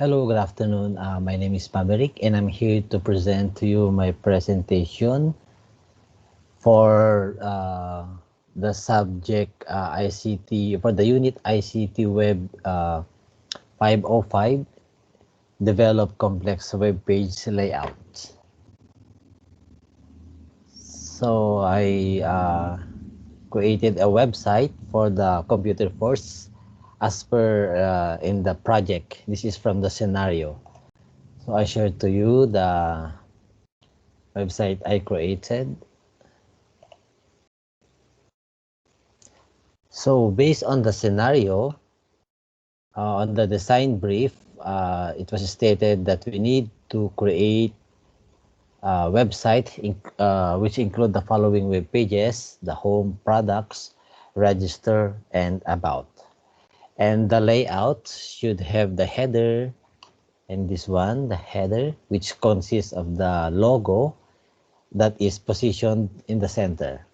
Hello, good afternoon. My name is Maverick, and I'm here to present to you my presentation for the subject ICT, for the unit ICT Web 505, Develop Complex Web Page Layout. So I created a website for the computer force as per in the project. This is from the scenario. So I shared to you the website I created. So based on the scenario, on the design brief, it was stated that we need to create a website which include the following web pages: the home, products, register, and about. And the layout should have the header, and this one, the header, which consists of the logo that is positioned in the center.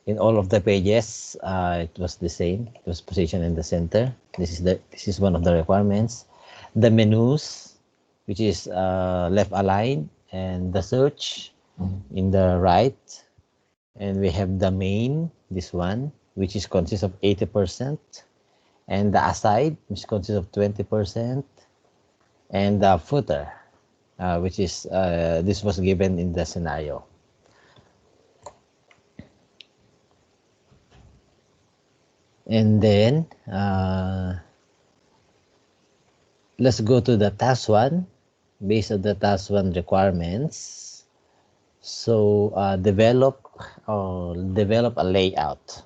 In all of the pages, it was the same. It was positioned in the center. This is one of the requirements. The menus, which is left aligned, and the search in the right. And we have the main, this one, which is consists of 80%, and the aside, which consists of 20%, and the footer, which is this was given in the scenario. And then let's go to the task one. Based on the task one requirements, so develop a layout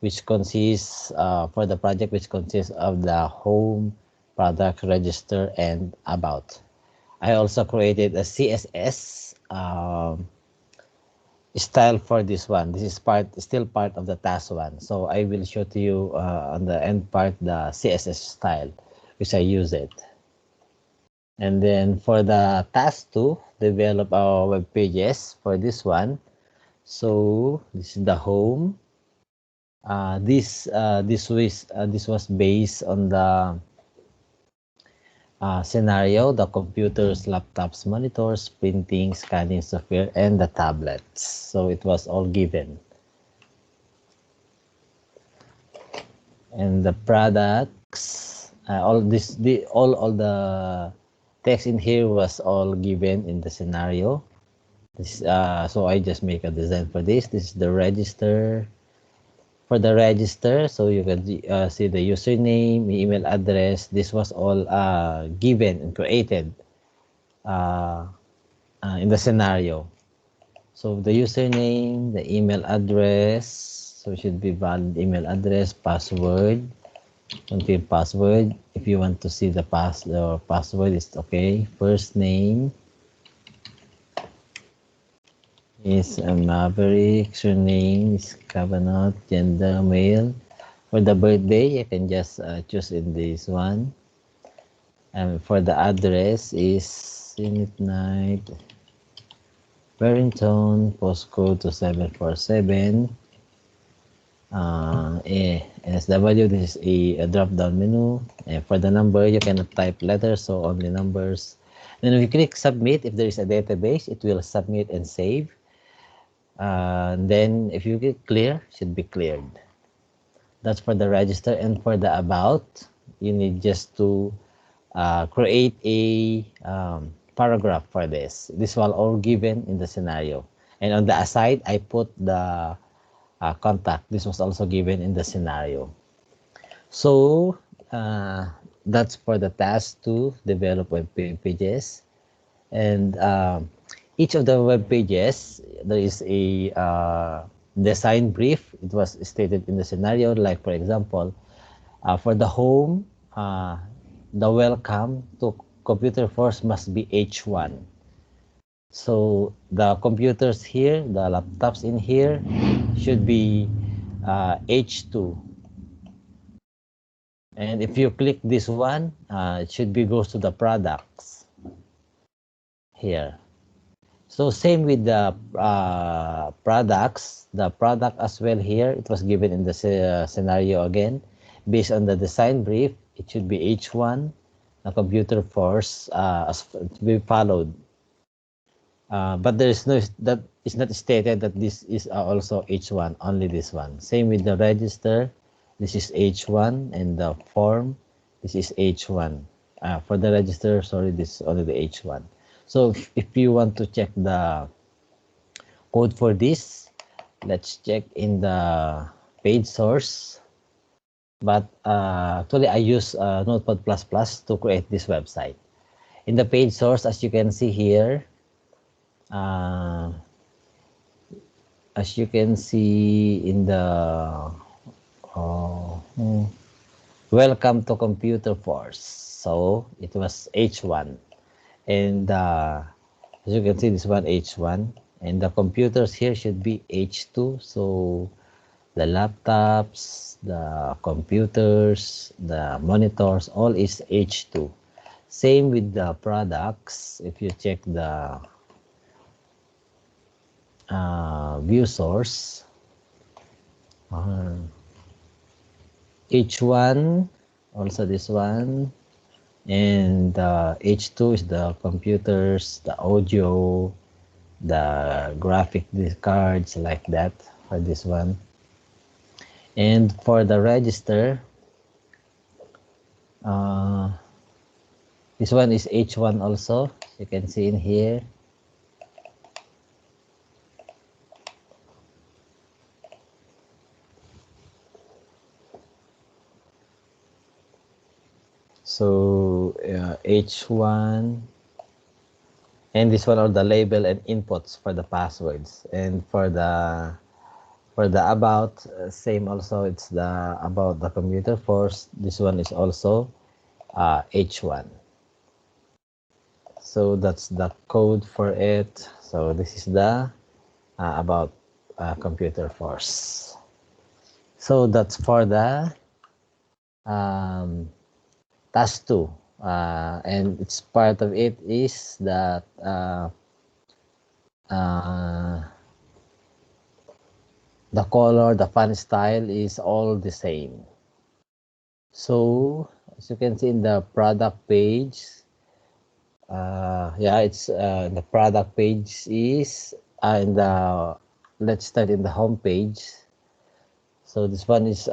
which consists for the project, which consists of the home, product, register, and about. I also created a CSS style for this one. This is still part of the task one, so I will show to you on the end part the CSS style which I use it. And then for the task 2, develop our web pages for this one. So this is the home. This was based on the scenario: the computers, laptops, monitors, printing, scanning software, and the tablets. So it was all given. And the products, all the text in here was all given in the scenario. So I just make a design for this. This is the register. For the register, so you can see the username, email address. This was all given and created in the scenario. So the username, the email address, so it should be valid email address, password, confirm password. If you want to see the password, it's okay. First name is Maverick, surname is Cabunot, gender male. For the birthday, you can just choose in this one. And for the address is Unit Night, Barrington, postcode 2747. SW, this is a drop-down menu. And for the number, you cannot type letters, so only numbers. Then if you click submit, if there is a database, it will submit and save. Then if you click clear, should be cleared. That's for the register. And for the about, you need just to create a paragraph for this. This was all given in the scenario. And on the aside, I put the contact. This was also given in the scenario. So that's for the task to develop web pages. And each of the web pages, there is a design brief. It was stated in the scenario, like for example, for the home, the welcome to computer force must be H1. So the computers here, the laptops in here, should be H2. And if you click this one, it should be goes to the products here. So same with the products, the product as well here, it was given in the scenario again. Based on the design brief, it should be H1. the computer force as to be followed. But there is no, that is not stated that this is also H1, only this one. Same with the register, this is H1, and the form, this is H1. For the register, sorry, this is only the H1. So if you want to check the code for this, let's check in the page source. But actually, I use Notepad++ to create this website. In the page source, as you can see here, as you can see in the welcome to computer force, so it was H1, and as you can see, this one H1, and the computers here should be H2. So the laptops, the computers, the monitors, all is H2. Same with the products. If you check the view source, H1, also this one, and H2 is the computers, the audio, the graphic cards, like that for this one. And for the register, this one is H1 also, you can see in here. So H1, and this one are the label and inputs for the passwords. And for the about, same also, it's the about the computer force. This one is also H1. So that's the code for it. So this is the about computer force. So that's for the task 2, and it's part of it is that the color, the font style is all the same. So as you can see in the product page, it's the product page is in the, let's start in the home page. So this one is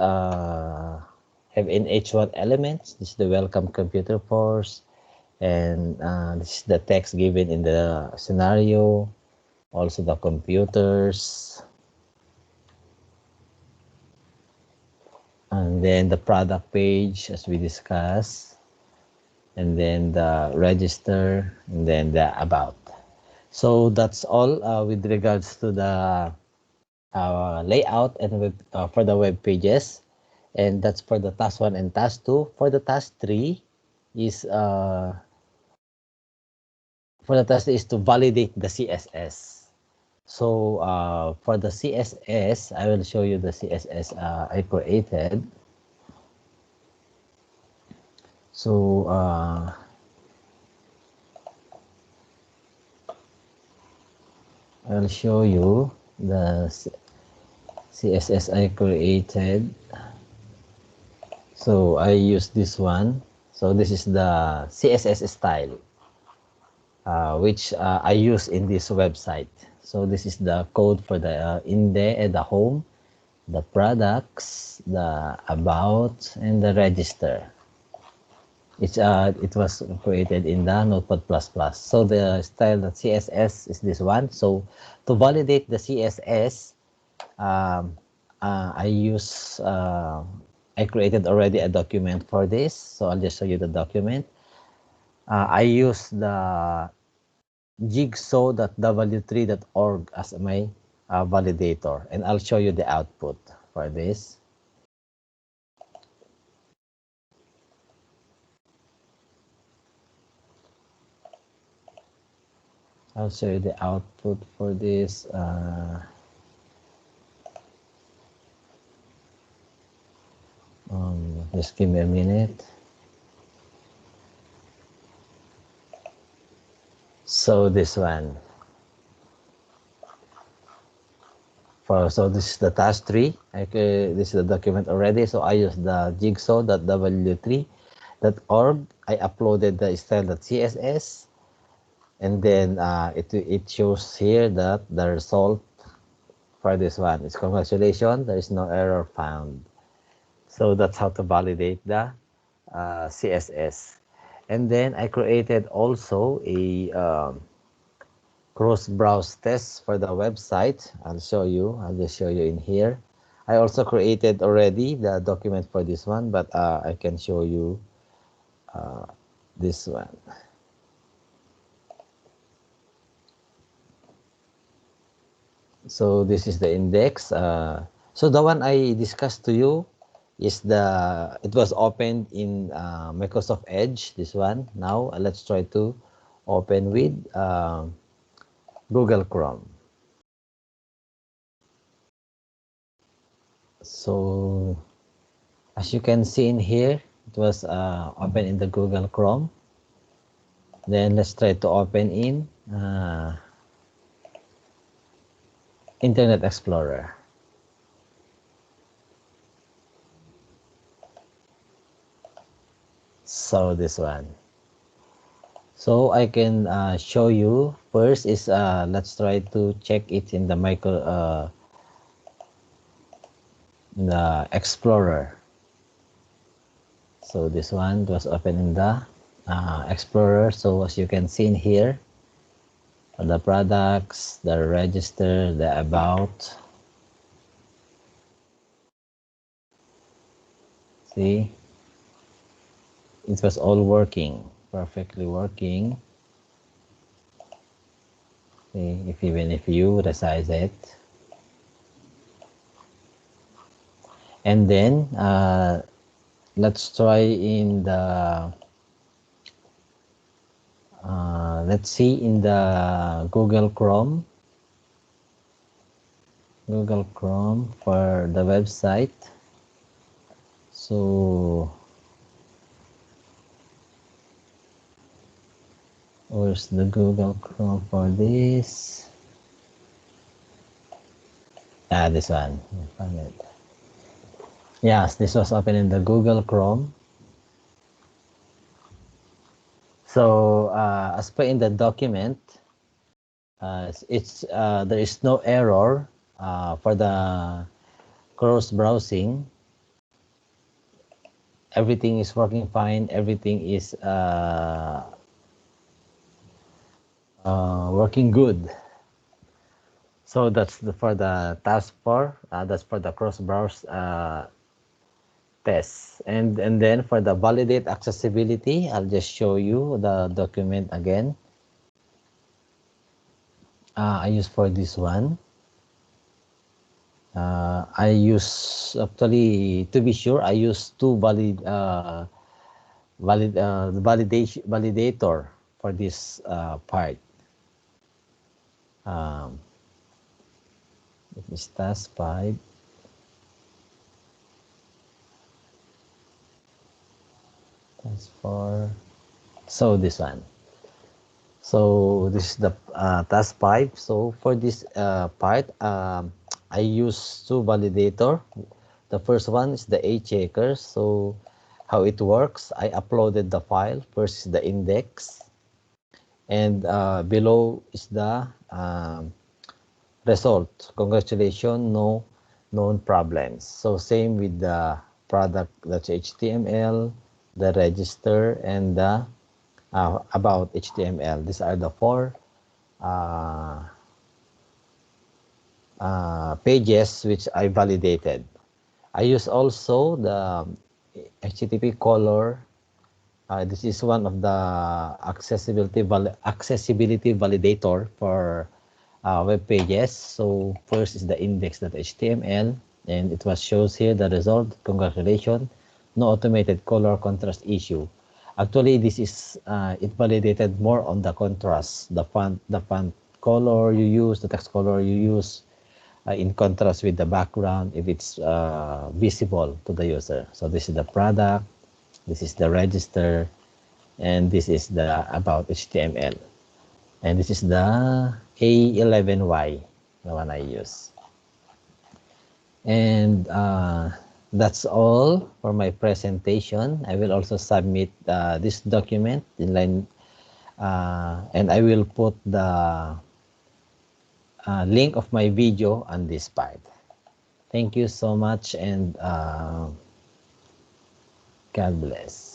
have in H1 elements. This is the welcome computer force, and this is the text given in the scenario, also the computers, and then the product page as we discussed, and then the register, and then the about. So that's all with regards to the layout and web, for the web pages, and that's for the task 1 and task 2. For the task 3 is to validate the CSS. So for the CSS, I will show you the CSS I created. So I'll show you the CSS I created. So I use this one. So this is the CSS style, which I use in this website. So this is the code for the the home, the products, the about, and the register. It was created in the Notepad++. So the style of CSS is this one. So to validate the CSS, I created already a document for this. So I'll just show you the document. I use the jigsaw.w3.org as my validator, and I'll show you the output for this. I'll show you the output for this. Just give me a minute. So this one. So this is the task 3. This is the document already. So I use the jigsaw.w3, .org. I uploaded the style.css, and then it shows here that the result for this one is congratulations, there is no error found. So that's how to validate the CSS. And then I created also a cross-browse test for the website. I'll just show you in here. I also created already the document for this one, but I can show you this one. So this is the index. So the one I discussed to you is it was opened in Microsoft Edge, this one. Now let's try to open with Google Chrome. So as you can see in here, it was open in the Google Chrome. Then let's try to open in Internet Explorer. So this one. So I can show you first is let's try to check it in the the Explorer. So this one was open in the Explorer. So as you can see in here, the products, the register, the about. See, it was all working, perfectly working. See, even if you resize it. And then let's try in the let's see in the Google Chrome for the website. So where's the Google Chrome for this? This one. I found it. Yes, this was open in the Google Chrome. So as per in the document, there is no error for the cross browsing. Everything is working fine. Everything is working good. So that's for the task 4. That's for the cross browse test. And then for the validate accessibility, I'll just show you the document again. I use for this one. I use actually, to be sure, I use two validator for this part. It is task 5. Task 4. So this one. So this is the task 5. So for this part, I use two validator. The first one is the A checker. So how it works, I uploaded the file. First is the index, and below is the result. Congratulations, no known problems. So same with the product, that's HTML, the register, and the about HTML. These are the 4 pages which I validated. I use also the HTTP color. This is one of the accessibility validator for web pages. So first is the index.html, and it was shows here the result. Congratulations, no automated color contrast issue. Actually, this is it validated more on the contrast, the font color you use, the text color you use, in contrast with the background, if it's visible to the user. So this is the product, this is the register, and this is the about HTML, and this is the A11Y, the one I use. And That's all for my presentation. I will also submit this document in line, and I will put the link of my video on this part. Thank you so much, and God bless.